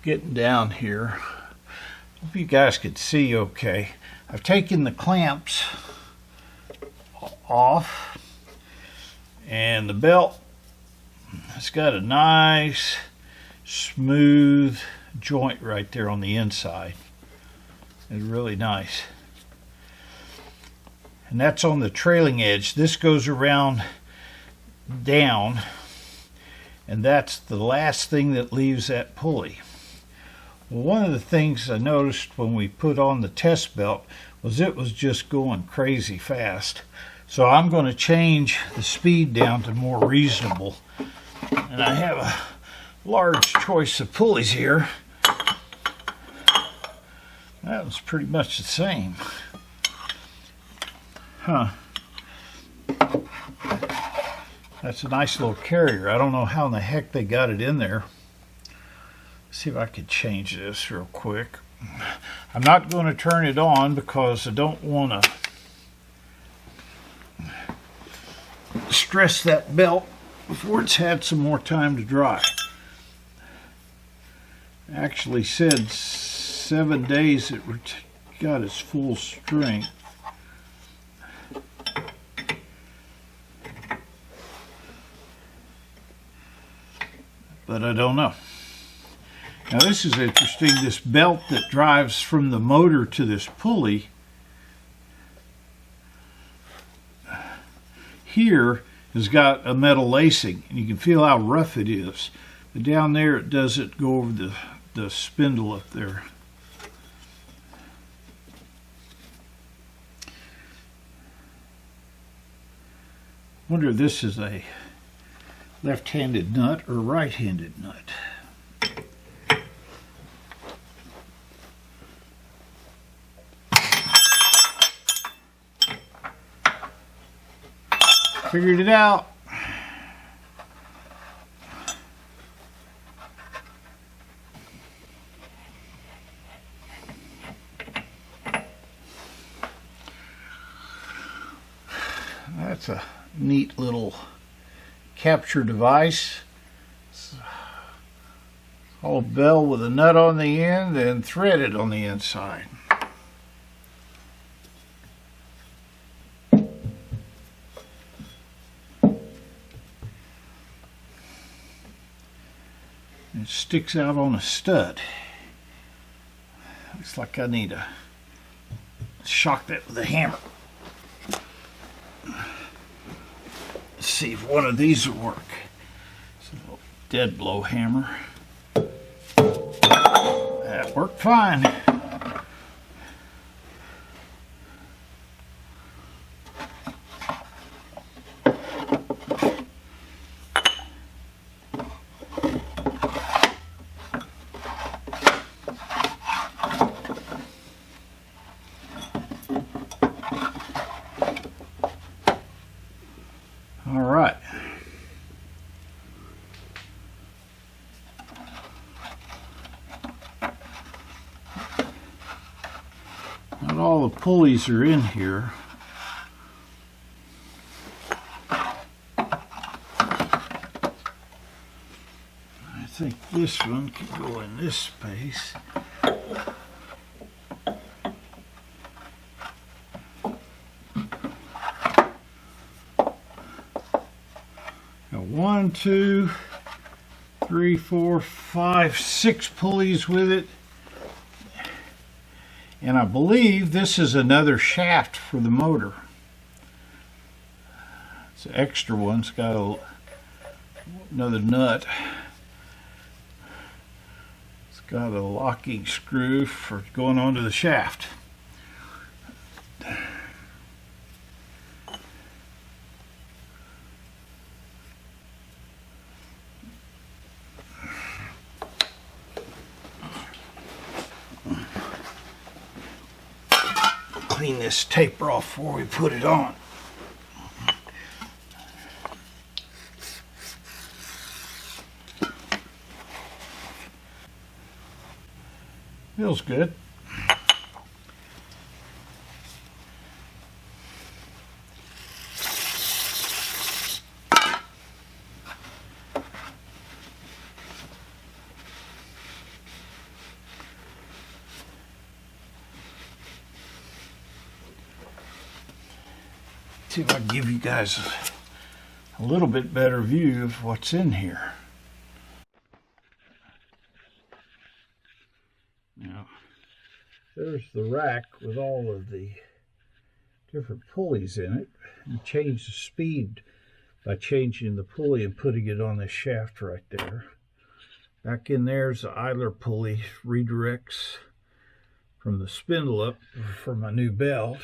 Getting down here. Hope you guys could see okay. I've taken the clamps off, and the belt, it's got a nice smooth joint right there on the inside. It's really nice. And that's on the trailing edge. This goes around down, and that's the last thing that leaves that pulley. Well, one of the things I noticed when we put on the test belt was it was just going crazy fast. So I'm going to change the speed down to more reasonable. And I have a large choice of pulleys here. That was pretty much the same. Huh. That's a nice little carrier. I don't know how in the heck they got it in there. Let's see if I could change this real quick. I'm not going to turn it on because I don't want to stress that belt before it's had some more time to dry. Actually said 7 days it got its full strength. But I don't know. Now this is interesting. This belt that drives from the motor to this pulley here has got a metal lacing, and you can feel how rough it is. But down there it doesn't go over the spindle up there. Wonder if this is a left-handed nut or right-handed nut. Figured it out. That's a neat little capture device. It's all bell with a nut on the end and threaded on the inside. It sticks out on a stud. Looks like I need to shock that with a hammer. Let's see if one of these will work. It's a little dead blow hammer. That worked fine. All right. Not all the pulleys are in here. I think this one can go in this space. Got 1, 2, 3, 4, 5, 6 pulleys with it. And I believe this is another shaft for the motor. It's an extra one. It's got another nut. It's got a locking screw for going onto the shaft. Clean this taper off before we put it on. Feels good. See if I can give you guys a little bit better view of what's in here. Now, there's the rack with all of the different pulleys in it. You change the speed by changing the pulley and putting it on this shaft right there. Back in there's the idler pulley, redirects from the spindle up for my new belt.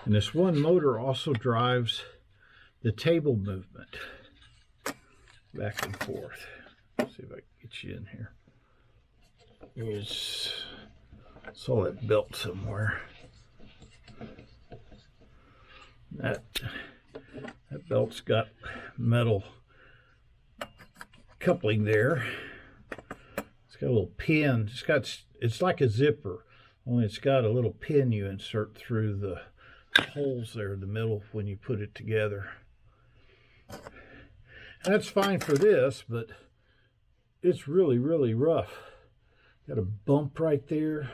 And this one motor also drives the table movement back and forth. Let's see if I can get you in here. Saw that belt somewhere. That belt's got metal coupling there. It's got a little pin. It's like a zipper, only it's got a little pin you insert through the holes there in the middle when you put it together. And that's fine for this, but it's really, really rough. Got a bump right there.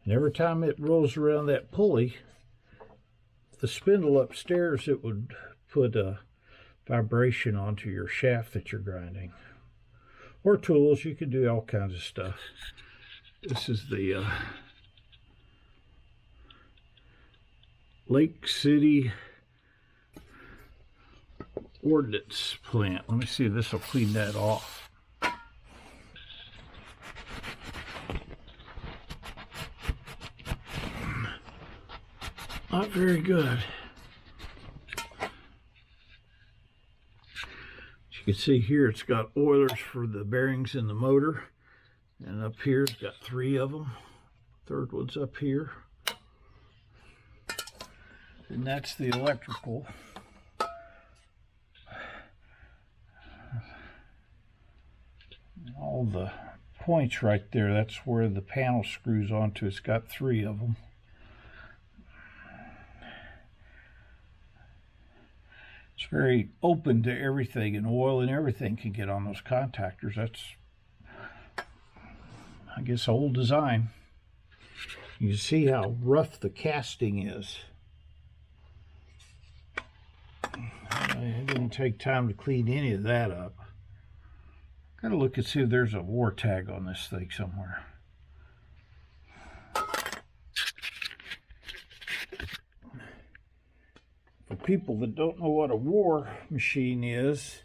And every time it rolls around that pulley, the spindle upstairs, it would put a vibration onto your shaft that you're grinding. Or tools, you can do all kinds of stuff. This is the Lake City Ordnance Plant. Let me see if this will clean that off. Not very good. As you can see here, it's got oilers for the bearings in the motor. And up here, it's got 3 of them. Third one's up here. And that's the electrical. All the points right there, that's where the panel screws onto. It's got 3 of them. It's very open to everything, and oil and everything can get on those contactors. That's, I guess, old design. You see how rough the casting is. It didn't take time to clean any of that up. Gotta look and see if there's a war tag on this thing somewhere. For people that don't know what a war machine is,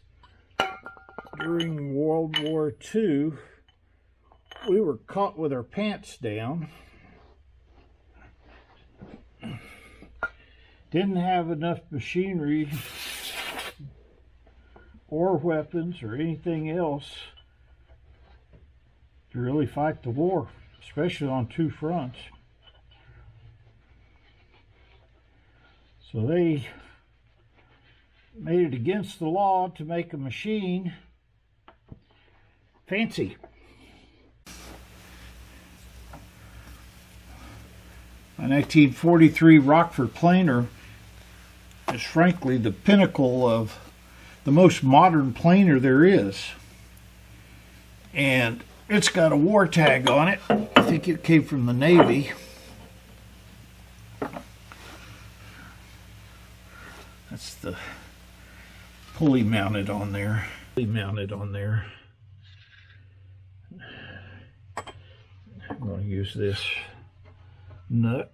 during World War II, we were caught with our pants down. Didn't have enough machinery or weapons or anything else to really fight the war, especially on 2 fronts. So they made it against the law to make a machine fancy. My 1943 Rockford planer is frankly the pinnacle of the most modern planer there is. And it's got a war tag on it. I think it came from the Navy. That's the pulley mounted on there. I'm going to use this nut.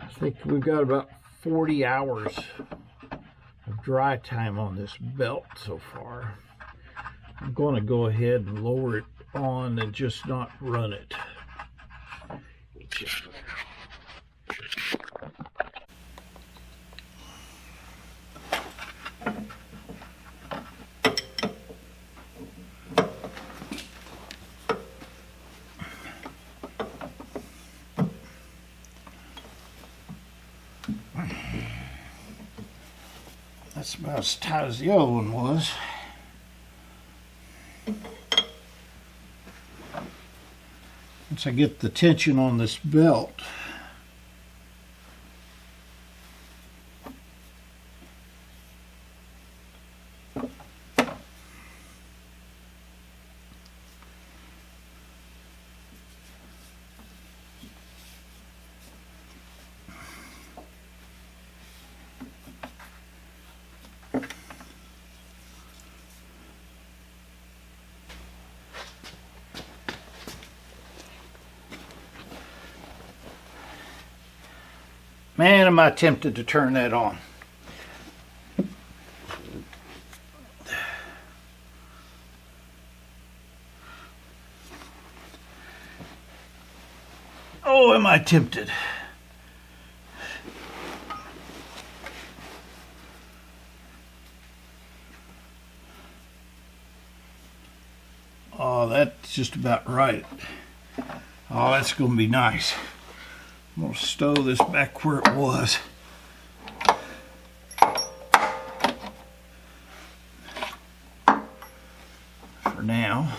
I think we've got about 40 hours of dry time on this belt so far. I'm going to go ahead and lower it on and just not run it. That's about as tight as the other one was. Once I get the tension on this belt Man, am I tempted to turn that on. Oh, am I tempted. Oh, that's just about right. Oh, that's going to be nice. I'm going to stow this back where it was. For now.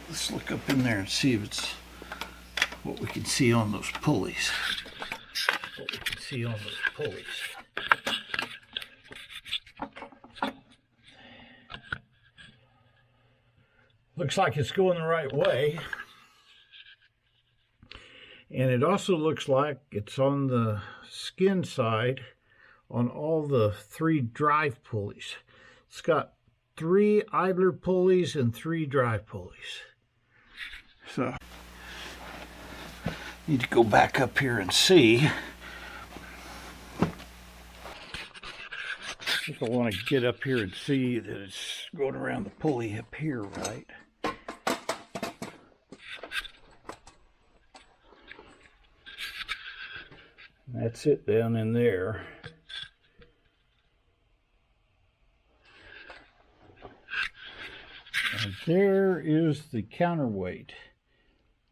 Let's look up in there and see if it's what we can see on those pulleys. What we can see on those pulleys. Looks like it's going the right way. And it also looks like it's on the skin side on all the 3 drive pulleys. It's got 3 idler pulleys and 3 drive pulleys. So, need to go back up here and see. I think I want to get up here and see that it's going around the pulley up here, right? That's it down in there. And there is the counterweight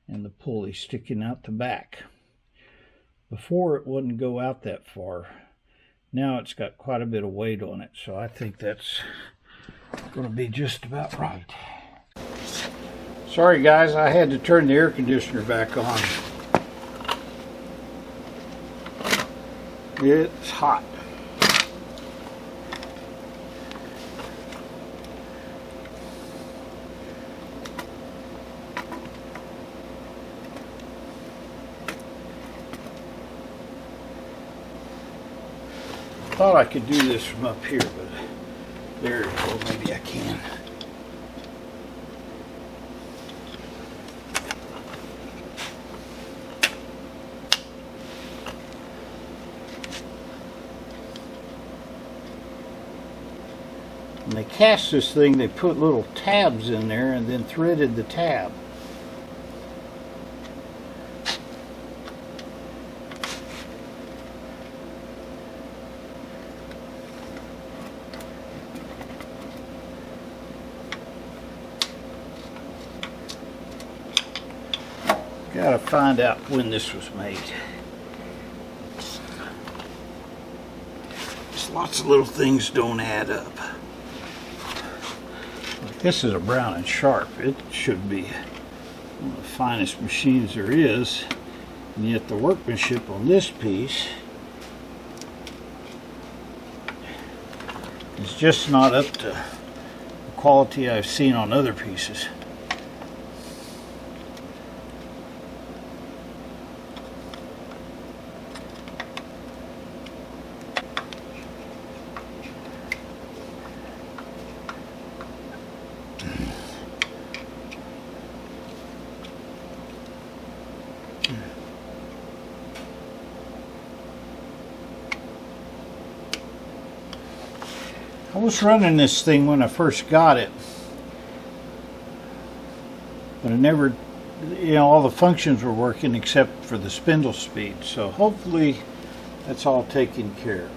and the pulley sticking out the back. Before it wouldn't go out that far. Now it's got quite a bit of weight on it, so I think that's going to be just about right. Sorry guys, I had to turn the air conditioner back on. It's hot. Thought I could do this from up here, but there, well, maybe I can. When they cast this thing, they put little tabs in there and then threaded the tab. Gotta find out when this was made. Just lots of little things don't add up. This is a Brown Sharpe. It should be one of the finest machines there is, and yet the workmanship on this piece is just not up to the quality I've seen on other pieces. I was running this thing when I first got it, but I never, all the functions were working except for the spindle speed, so hopefully that's all taken care of.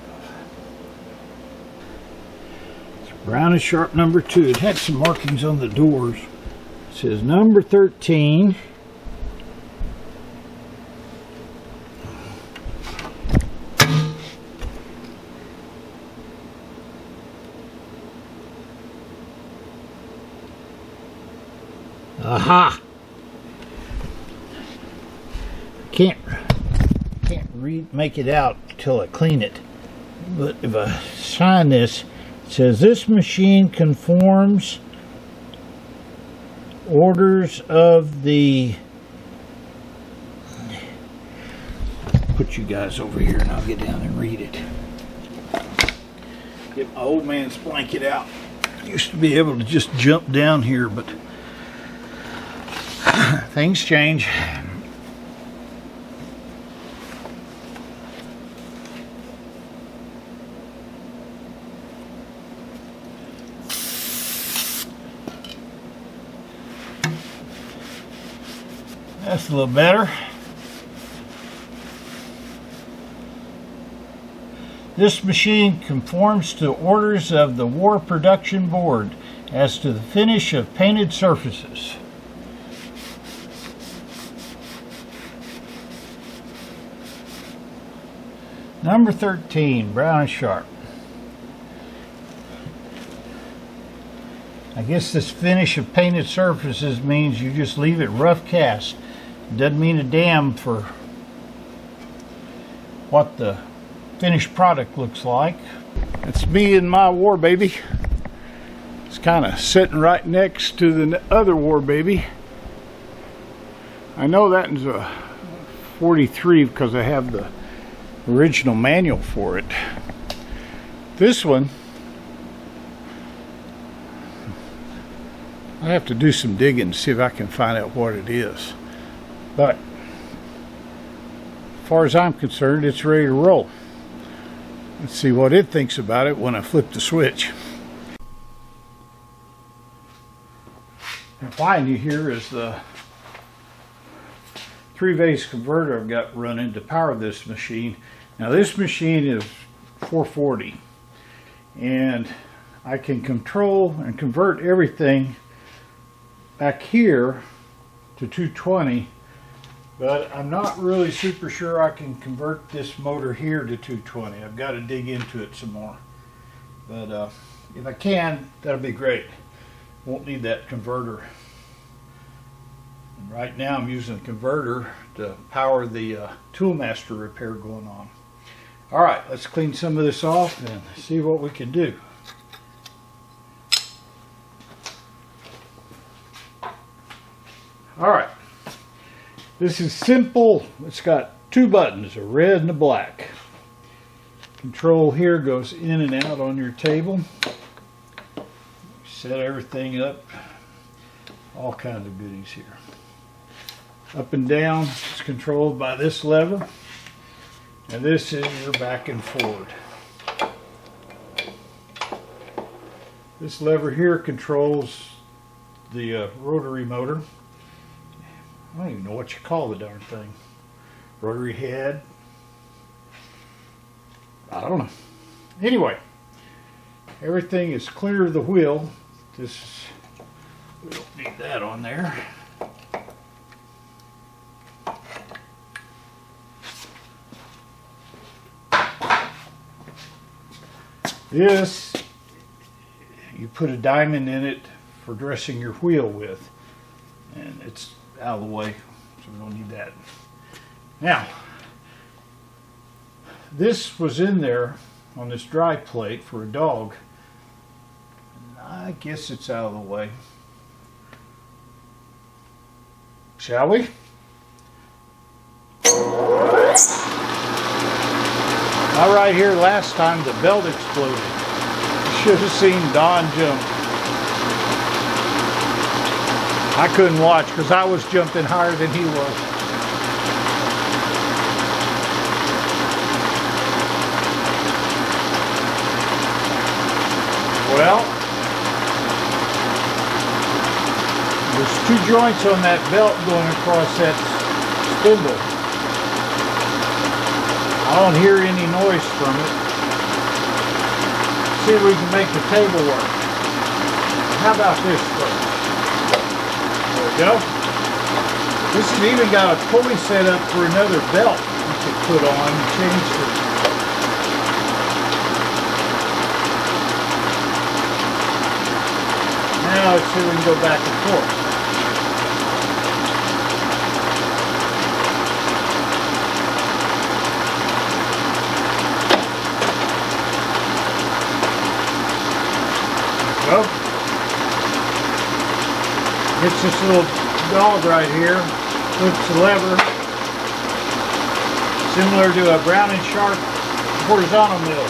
It's Brown Sharpe number 2. It had some markings on the doors. It says number 13. Aha! Can't make it out until I clean it. But if I sign this, it says this machine conforms orders of the. Put you guys over here and I'll get down and read it. Get my old man's blanket out. Used to be able to just jump down here, but things change. That's a little better. This machine conforms to orders of the War Production Board as to the finish of painted surfaces. Number 13, Brown Sharpe. I guess this finish of painted surfaces means you just leave it rough cast. It doesn't mean a damn for what the finished product looks like. It's me and my War Baby. It's kind of sitting right next to the other War Baby. I know that is a 43 because I have the original manual for it. This one, I have to do some digging to see if I can find out what it is. But as far as I'm concerned, it's ready to roll. Let's see what it thinks about it when I flip the switch. And behind you here is the 3-phase converter I've got running to power this machine. Now this machine is 440 and I can control and convert everything back here to 220, but I'm not really super sure I can convert this motor here to 220. I've got to dig into it some more, but if I can, that'll be great. Won't need that converter. And right now I'm using a converter to power the Toolmaster repair going on. Alright, let's clean some of this off and see what we can do. Alright, this is simple. It's got two buttons, a red and a black. Control here goes in and out on your table. Set everything up. All kinds of goodies here. Up and down is controlled by this lever. And this is your back and forward. This lever here controls the rotary motor. I don't even know what you call the darn thing. Rotary head. I don't know. Anyway, everything is clear of the wheel. We don't need that on there. This, you put a diamond in it for dressing your wheel with, and it's out of the way, so we don't need that. Now, this was in there on this dry plate for a dog. I guess it's out of the way. Shall we? Now right here last time the belt exploded. You should have seen Don jump. I couldn't watch because I was jumping higher than he was. Well, there's two joints on that belt going across that spindle. I don't hear any noise from it. See if we can make the table work. How about this first? There we go. This has even got a pulley set up for another belt you can put on and change the. Now let's see if we can go back and forth. Go. Gets this little dog right here, flips the lever, similar to a Brown Sharpe horizontal mill.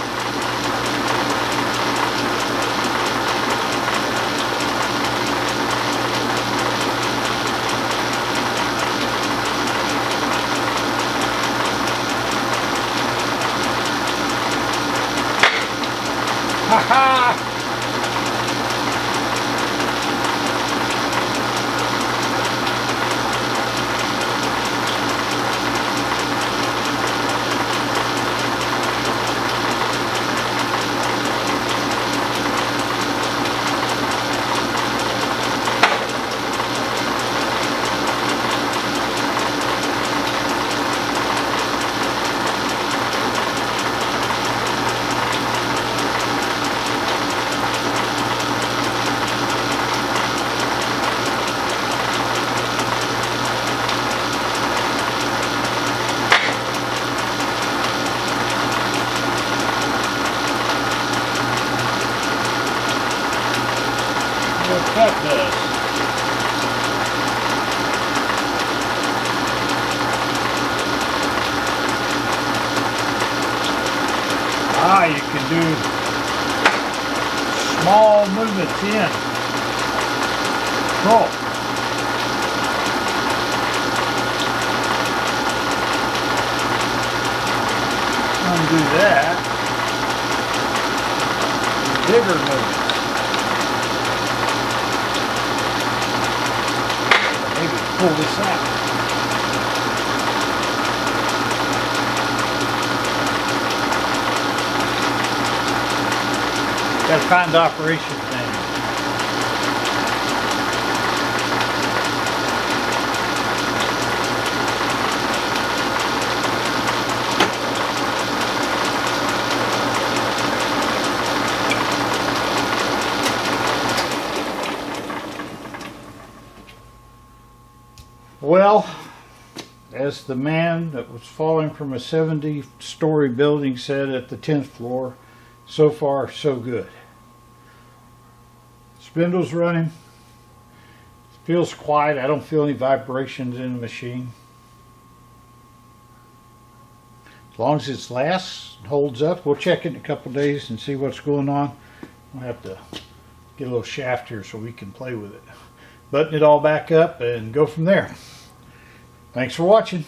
do small movements in. Cool. Undo that. Bigger movements. Maybe pull this out. Got to find the operation thing. Well, as the man that was falling from a 70-story building said at the 10th floor, so far so good. Spindle's running. It feels quiet. I don't feel any vibrations in the machine. As long as it lasts and holds up, we'll check it in a couple of days and see what's going on. We'll have to get a little shaft here so we can play with it. Button it all back up and go from there. Thanks for watching.